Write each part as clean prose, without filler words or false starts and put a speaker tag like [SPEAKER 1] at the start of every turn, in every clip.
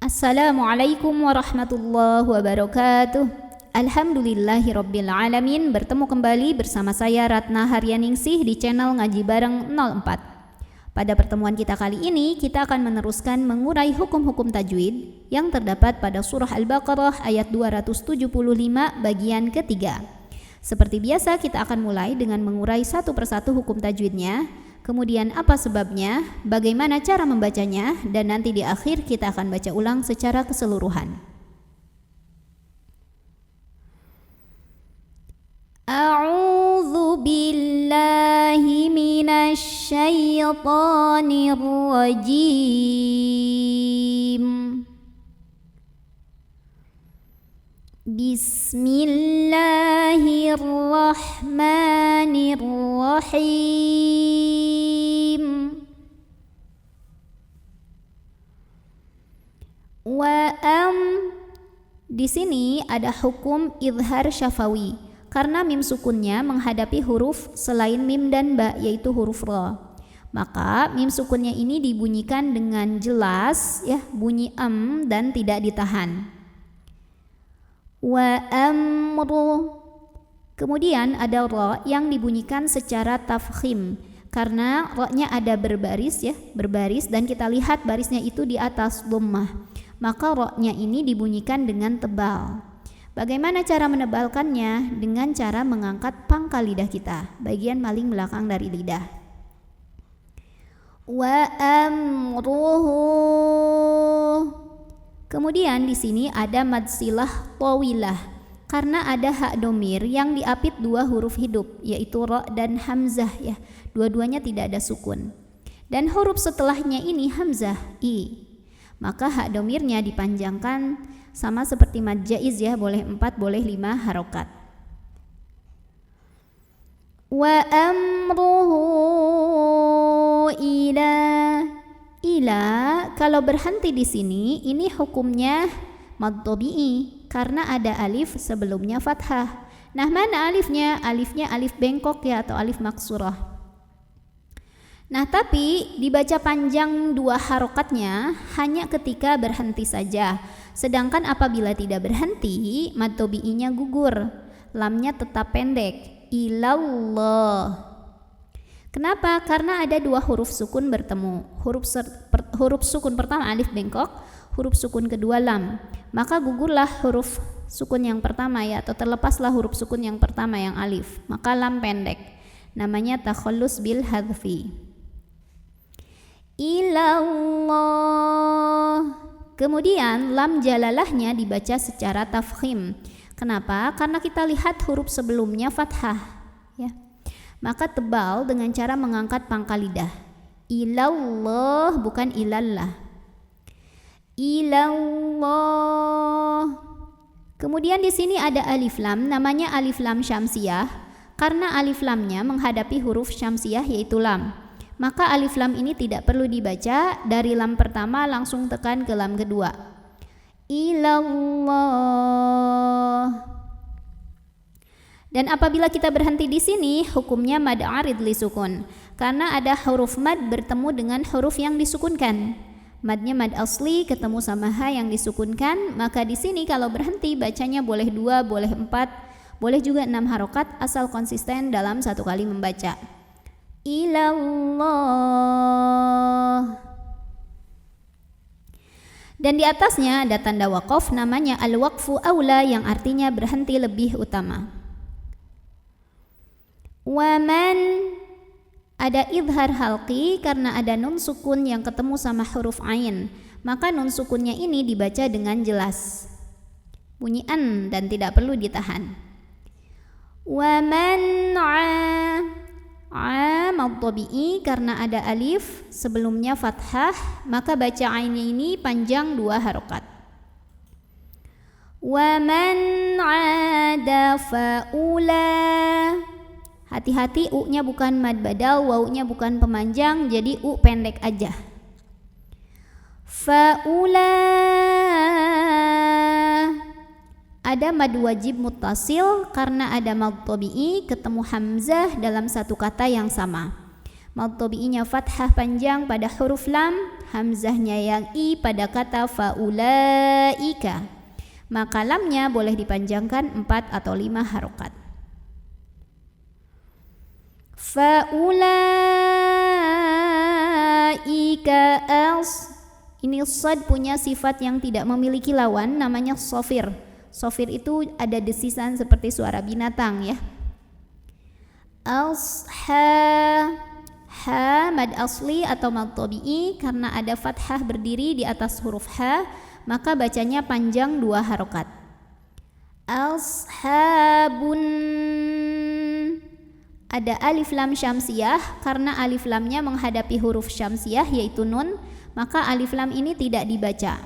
[SPEAKER 1] Assalamualaikum warahmatullahi wabarakatuh. Alhamdulillahirabbil alamin. Bertemu kembali bersama saya Ratna Haryaningsih di channel Ngaji Bareng 04. Pada pertemuan kita kali ini, kita akan meneruskan mengurai hukum-hukum tajwid yang terdapat pada surah Al-Baqarah ayat 275 bagian ketiga. Seperti biasa, kita akan mulai dengan mengurai satu persatu hukum tajwidnya, kemudian apa sebabnya, bagaimana cara membacanya, dan nanti di akhir kita akan baca ulang secara keseluruhan. A'udzu billahi minasy syaithanir rajim. Bismillahirrahmanirrahim. Di sini ada hukum idhar syafawi karena mim sukunnya menghadapi huruf selain mim dan ba, yaitu huruf ra. Maka mim sukunnya ini dibunyikan dengan jelas ya, bunyi dan tidak ditahan. Wa amru. Kemudian ada ra yang dibunyikan secara tafkhim karena ra-nya ada berbaris ya, berbaris, dan kita lihat barisnya itu di atas dhammah. Maka ra-nya ini dibunyikan dengan tebal. Bagaimana cara menebalkannya? Dengan cara mengangkat pangkal lidah kita, bagian paling belakang dari lidah. Wa amruhu. Kemudian di sini ada mad silah tawilah karena ada hak domir yang diapit dua huruf hidup, yaitu ra dan hamzah ya. Dua-duanya tidak ada sukun. Dan huruf setelahnya ini hamzah i. Maka hak domirnya dipanjangkan sama seperti mad jaiz ya, boleh 4, boleh 5 harokat. Wa amruhu ila kalau berhenti di sini ini hukumnya mad tabi'i karena ada alif sebelumnya fathah. Nah, mana alifnya? Alifnya alif bengkok ya, atau alif maksurah. Nah, tapi dibaca panjang dua harokatnya hanya ketika berhenti saja. Sedangkan apabila tidak berhenti, mad tabi'inya gugur, lamnya tetap pendek, ilallah. Kenapa? Karena ada dua huruf sukun bertemu. Huruf sukun pertama alif bengkok, huruf sukun kedua lam. Maka gugurlah huruf sukun yang pertama ya, atau terlepaslah huruf sukun yang pertama yang alif. Maka lam pendek. Namanya takhallus bil hadfi. Ilallah. Kemudian lam jalalahnya dibaca secara tafkhim. Kenapa? Karena kita lihat huruf sebelumnya fathah ya. Maka tebal dengan cara mengangkat pangkal lidah. Ilallah bukan ilallah. Ilallah. Kemudian di sini ada alif lam, namanya alif lam syamsiyah karena alif lamnya menghadapi huruf syamsiyah yaitu lam. Maka alif lam ini tidak perlu dibaca, dari lam pertama langsung tekan ke lam kedua. Ilallah. Dan apabila kita berhenti di sini, hukumnya mad arid li sukun karena ada huruf mad bertemu dengan huruf yang disukunkan. Madnya mad asli ketemu sama ha yang disukunkan, maka di sini kalau berhenti bacanya boleh 2, boleh 4, boleh juga 6 harokat asal konsisten dalam satu kali membaca. Ilallah. Dan di atasnya ada tanda waqaf namanya al-waqfu aula yang artinya berhenti lebih utama. Waman ada idhar halqi karena ada nun sukun yang ketemu sama huruf ain. Maka nun sukunnya ini dibaca dengan jelas. Bunyi an dan tidak perlu ditahan. Waman mad tabi'i karena ada alif sebelumnya fathah, maka baca ainnya ini panjang 2 harokat. Wa man 'ada faula. Hati-hati, u-nya bukan mad badal, waw-nya bukan pemanjang, jadi u pendek aja. Faula. Ada mad wajib muttasil karena ada mad tabi'i ketemu hamzah dalam satu kata yang sama. Mad tabi'inya fathah panjang pada huruf lam, hamzahnya yang i pada kata faulaika, maka lamnya boleh dipanjangkan 4 atau 5 harokat. Faulaika ini sad punya sifat yang tidak memiliki lawan, namanya sofir. Sofir itu ada desisan seperti suara binatang ya. Ha mad asli atau mad tabi'i, karena ada fathah berdiri di atas huruf ha, maka bacanya panjang 2 harokat. Ashabun, ada alif lam syamsiyah, karena alif lamnya menghadapi huruf syamsiyah yaitu nun, maka alif lam ini tidak dibaca.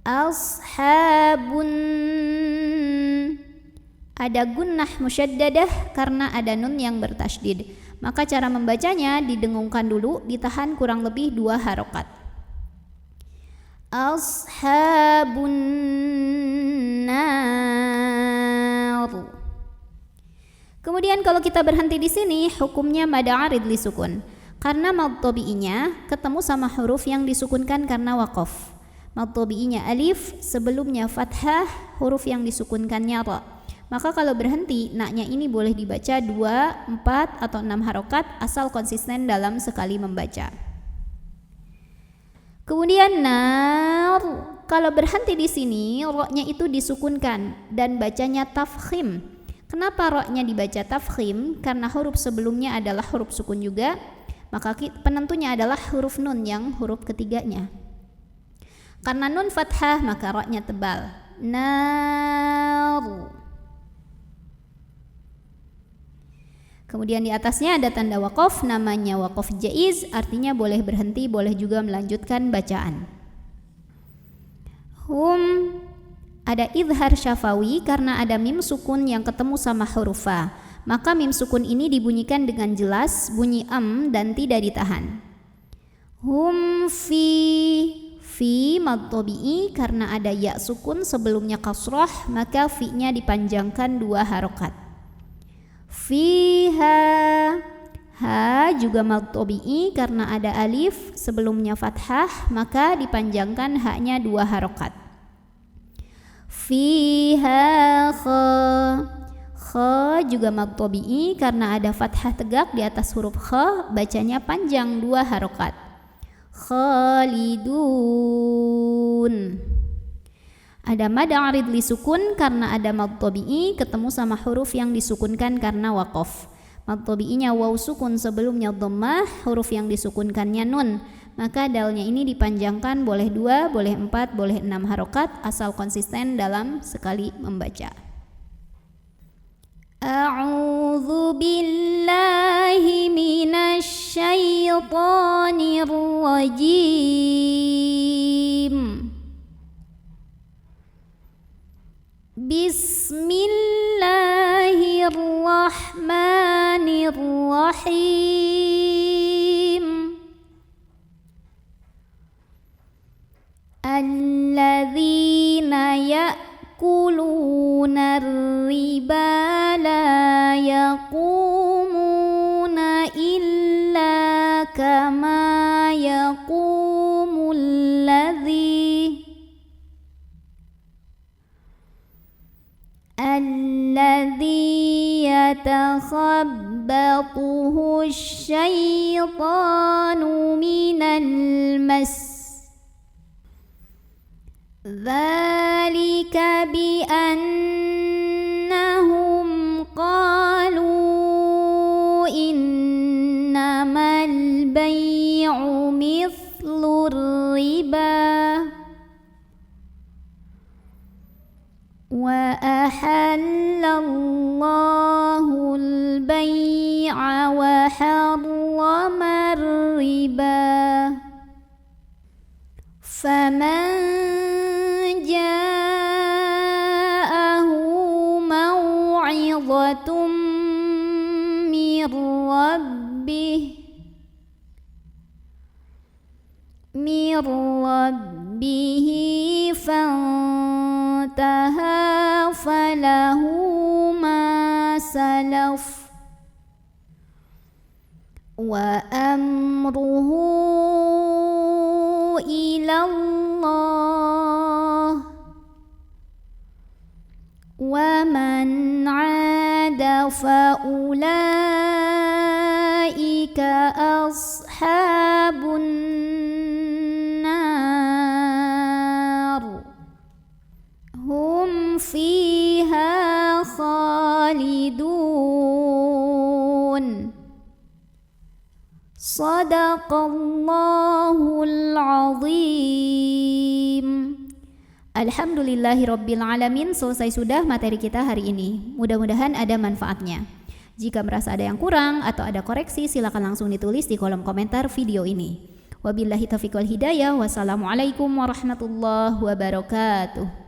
[SPEAKER 1] Ashabun, ada gunnah musyaddadah karena ada nun yang bertasydid, maka cara membacanya didengungkan dulu, ditahan kurang lebih 2 harokat. Ashabun nar. Kemudian kalau kita berhenti di sini, hukumnya mad arid li sukun, karena mad tabi'inya ketemu sama huruf yang disukunkan karena waqaf. Mad tabi'inya alif, sebelumnya fathah, huruf yang disukunkannya ra. Maka kalau berhenti, naknya ini boleh dibaca 2, 4 atau 6 harokat asal konsisten dalam sekali membaca. Kemudian nar, kalau berhenti di sini, ro-nya itu disukunkan dan bacanya tafkhim. Kenapa ro-nya dibaca tafkhim? Karena huruf sebelumnya adalah huruf sukun juga, maka penentunya adalah huruf nun yang huruf ketiganya. Karena nun fathah, maka ro-nya tebal. Nar. Kemudian di atasnya ada tanda waqaf, namanya waqaf jaiz, artinya boleh berhenti, boleh juga melanjutkan bacaan. Hum, ada idhar syafawi karena ada mim sukun yang ketemu sama huruf fa. Maka mim sukun ini dibunyikan dengan jelas, bunyi dan tidak ditahan. Hum fi mad tabi'i, karena ada ya sukun sebelumnya kasrah, maka fi-nya dipanjangkan 2 harokat. Fiha, ha juga mad tabi'i karena ada alif sebelumnya fathah, maka dipanjangkan haknya 2 harokat. Fiha kha juga mad tabi'i karena ada fathah tegak di atas huruf kha, bacanya panjang 2 harokat. Khalidun. Ada mad arid li sukun karena ada mad tabi'i ketemu sama huruf yang disukunkan karena waqaf. Mad tabi'inya waw sukun sebelumnya dhammah, huruf yang disukunkannya nun, maka dalnya ini dipanjangkan boleh 2, boleh 4, boleh 6 harokat asal konsisten dalam sekali membaca. A'udzu billahi minasy syaithanir rajim. Bismillahirrahmanirrahim. Alladzina ya'kuluna ar-riba la yaqumuna illa kama yaqumul alladzi yatakhabbathuhu asyaitanu minal mas. Dzalika bi annahum qalu innamal bay'u mithlur riba wa ahallallahu al-bay'a wa harrama ar-riba. Faman ja'ahu maw'idhatum mir rabbih fantaha falahu ma salaf wa amruhu إلى الله ومن عاد فأولئك أصحاب النار هم فيها خالدون Sadaqallahul azim. Alhamdulillahirabbil alamin. Selesai sudah materi kita hari ini. Mudah-mudahan ada manfaatnya. Jika merasa ada yang kurang atau ada koreksi, silakan langsung ditulis di kolom komentar video ini. Wabillahi taufiq wal hidayah. Wassalamualaikum warahmatullahi wabarakatuh.